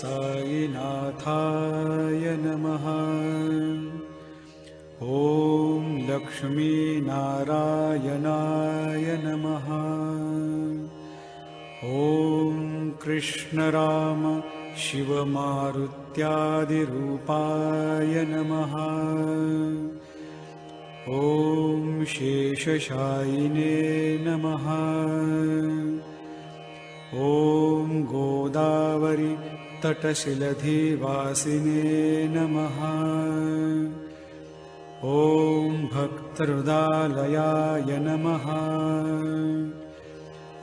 साईनाथाय नमः। ॐ लक्ष्मीनारायणाय नमः। ॐ कृष्णराम शिवमारुत्यादिरूपाय नमः। ॐ शेषशायिने नमः। ॐ गोदावरी तटशिलधिवासिने नमः। ॐ भक्तहृदालयाय नमः।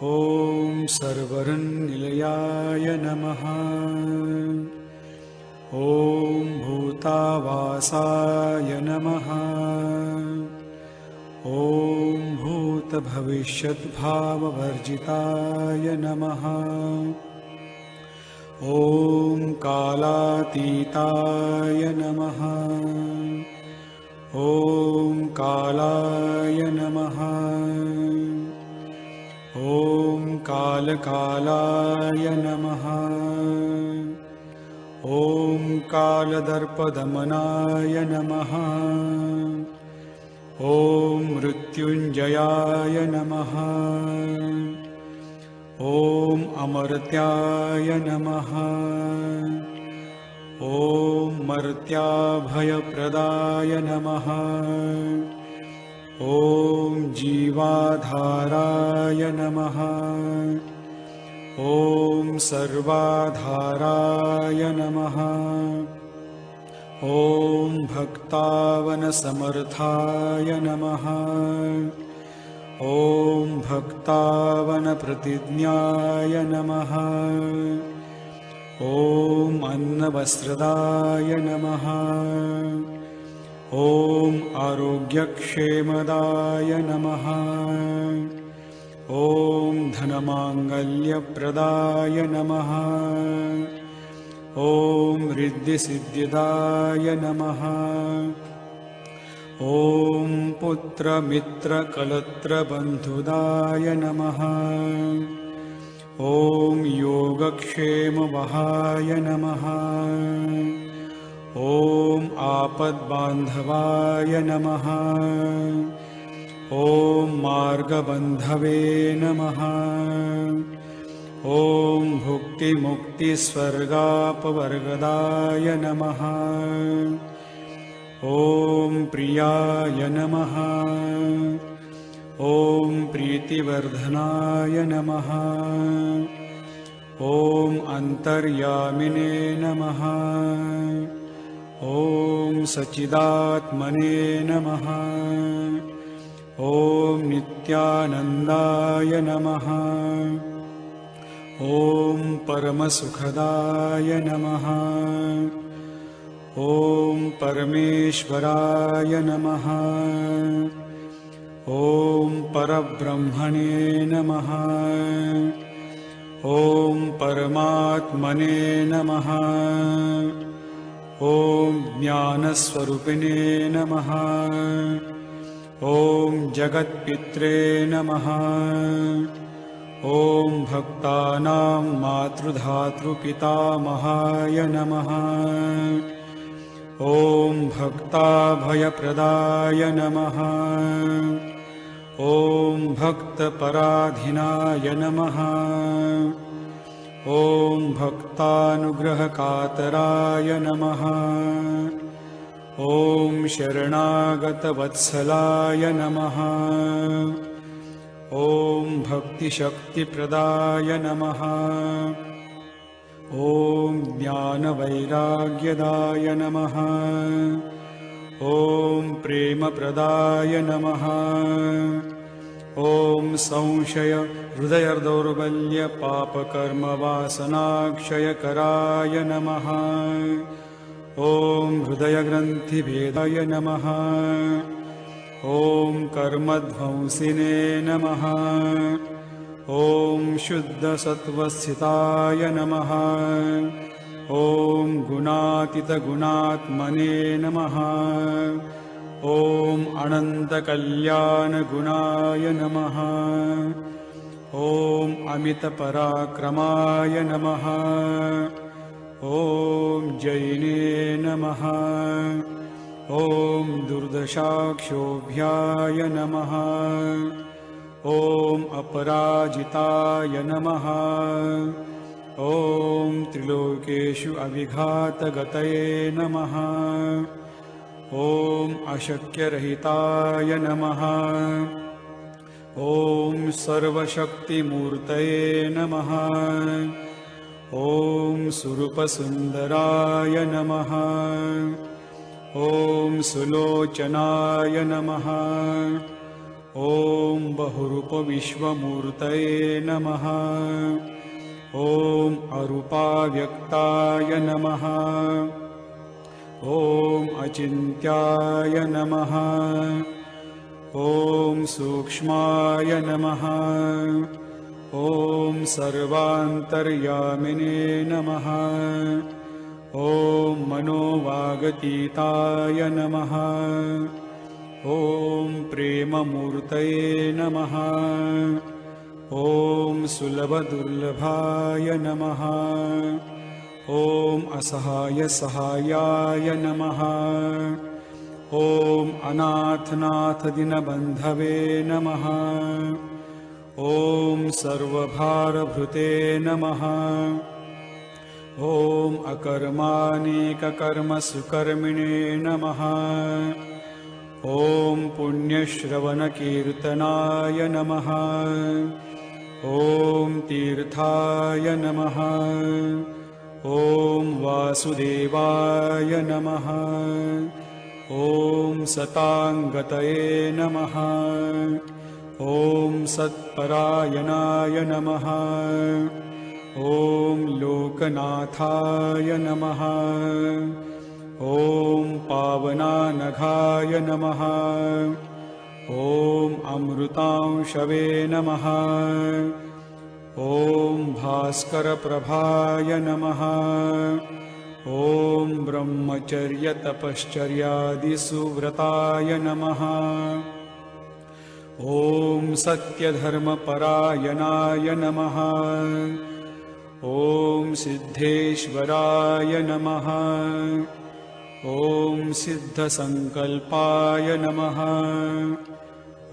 ॐ सर्वरनिलयाय नमः। ॐ भूतावासाय नमः। ॐ भूतभविष्यद्भाववर्जिताय नमः। ॐ कालातीताय नमः। ॐ कालाय नमः। ॐ कालकालाय नमः। ॐ कालदर्पदमनाय नमः। ॐ मृत्युञ्जयाय नमः। ॐ अमर्त्याय नमः। ॐ मर्त्याभयप्रदाय नमः। ॐ जीवाधाराय नमः। ॐ सर्वाधाराय नमः। ॐ भक्तावनसमर्थाय नमः। ॐ भक्तावनप्रतिज्ञाय नमः। ॐ अन्नवस्त्रदाय नमः। ॐ आरोग्यक्षेमदाय नमः। ॐ धनमाङ्गल्यप्रदाय नमः। ॐ रिद्धिसिद्धिदाय नमः। ॐ पुत्रमित्रकलत्रबन्धुदाय नमः। ॐ योगक्षेमवहाय नमः। ॐ आपद्बान्धवाय नमः। ॐ मार्गबन्धवे नमः। ॐ भुक्तिमुक्तिस्वर्गापवर्गदाय नमः। ॐ प्रियाय नमः। ॐ प्रीतिवर्धनाय नमः। ॐ अन्तर्यामिने नमः। ॐ सच्चिदात्मने नमः। ॐ नित्यानन्दाय नमः। ॐ परमसुखदाय नमः। ॐ परमेश्वराय नमः। ॐ परब्रह्मणे नमः। ॐ परमात्मने नमः। ॐ ज्ञानस्वरूपिणे नमः। ॐ जगत्पित्रे नमः। ॐ भक्तानां मातृधातृपितामहाय नमः। ॐ भक्ताभयप्रदाय नमः। ॐ भक्तपराधीनाय नमः। ॐ भक्तानुग्रहकातराय नमः। ॐ शरणागतवत्सलाय नमः। ॐ भक्तिशक्तिप्रदाय नमः। ॐ ज्ञानवैराग्यदाय नमः। ॐ प्रेमप्रदाय नमः। ॐ संशय हृदयदौर्बल्यपापकर्मवासनाक्षयकराय नमः। ॐ हृदयग्रन्थिभेदाय नमः। ॐ कर्मध्वंसिने नमः। ॐ शुद्धसत्त्वस्थिताय नमः। ॐ गुणातीतगुणात्मने नमः। ॐ अनन्तकल्याणगुणाय नमः। ॐ अमितपराक्रमाय नमः। ॐ जैने नमः। ॐ दुर्दशाक्षोभ्याय नमः। ॐ अपराजिताय नमः। ॐ त्रिलोकेषु अविघातगतये नमः। ॐ अशक्यरहिताय नमः। ॐ सर्वशक्तिमूर्तये नमः। ॐ सुरूपसुन्दराय नमः। ॐ सुलोचनाय नमः। ॐ बहुरूपविश्वमूर्तये नमः। ॐ अरूपाव्यक्ताय नमः। ॐ अचिन्त्याय नमः। ॐ सूक्ष्माय नमः। ॐ सर्वान्तर्यामिने नमः। ॐ मनोवागतीताय नमः। ॐ प्रेममूर्तये नमः। ॐ सुलभदुर्लभाय नमः। ॐ असहायसहायाय नमः। ॐ अनाथनाथदीनबन्धवे नमः। ॐ सर्वभारभृते नमः। ॐ अकर्मानेककर्मसुकर्मिणे नमः। ॐ पुण्यश्रवणकीर्तनाय नमः। ॐ तीर्थाय नमः। ॐ वासुदेवाय नमः। ॐ सताङ्गतये नमः। ॐ सत्परायणाय नमः। ॐ लोकनाथाय नमः। ॐ पावनानघाय नमः। ॐ अमृतांशवे नमः। ॐ भास्करप्रभाय नमः। ॐ ब्रह्मचर्यतपश्चर्यादिसुव्रताय नमः। ॐ सत्यधर्मपरायणाय नमः। ॐ सिद्धेश्वराय नमः। ॐ सिद्धसङ्कल्पाय नमः।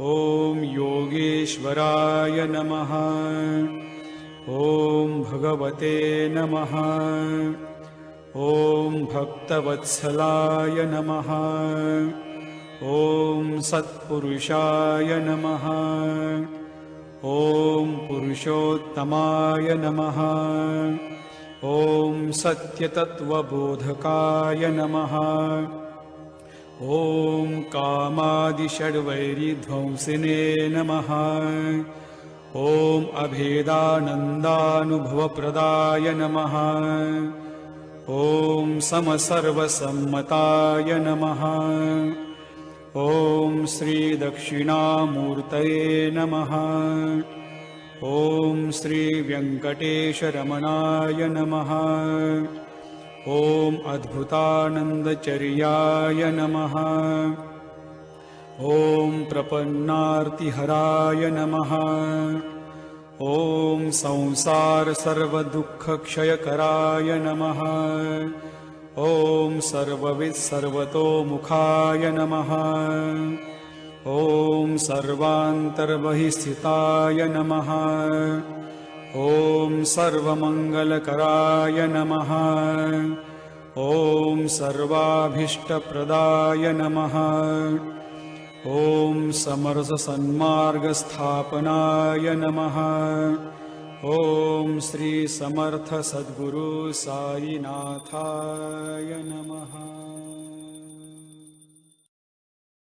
ॐ योगेश्वराय नमः। ॐ भगवते नमः। ॐ भक्तवत्सलाय नमः। ॐ सत्पुरुषाय नमः। ॐ पुरुषोत्तमाय नमः। ॐ सत्यतत्त्वबोधकाय नमः। ॐ कामादिषड्वैरिध्वंसिने नमः। ॐ अभेदानन्दानुभवप्रदाय नमः। ॐ समसर्वसम्मताय नमः। ॐ श्रीदक्षिणामूर्तये नमः। ॐ श्रीवेङ्कटेशरमणाय नमः। ॐ अद्भुतानन्दचर्याय नमः। ॐ प्रपन्नार्तिहराय नमः। ॐ संसारसर्वदुःखक्षयकराय नमः। ॐ सर्ववित्सर्वतोमुखाय नमः। ॐ सर्वान्तर्बहिस्थिताय नमः। ॐ सर्वमङ्गलकराय नमः। ॐ सर्वाभीष्टप्रदाय नमः। ॐ समरससन्मार्गस्थापनाय नमः। ॐ श्रीसमर्थसद्गुरु साईनाथाय नमः।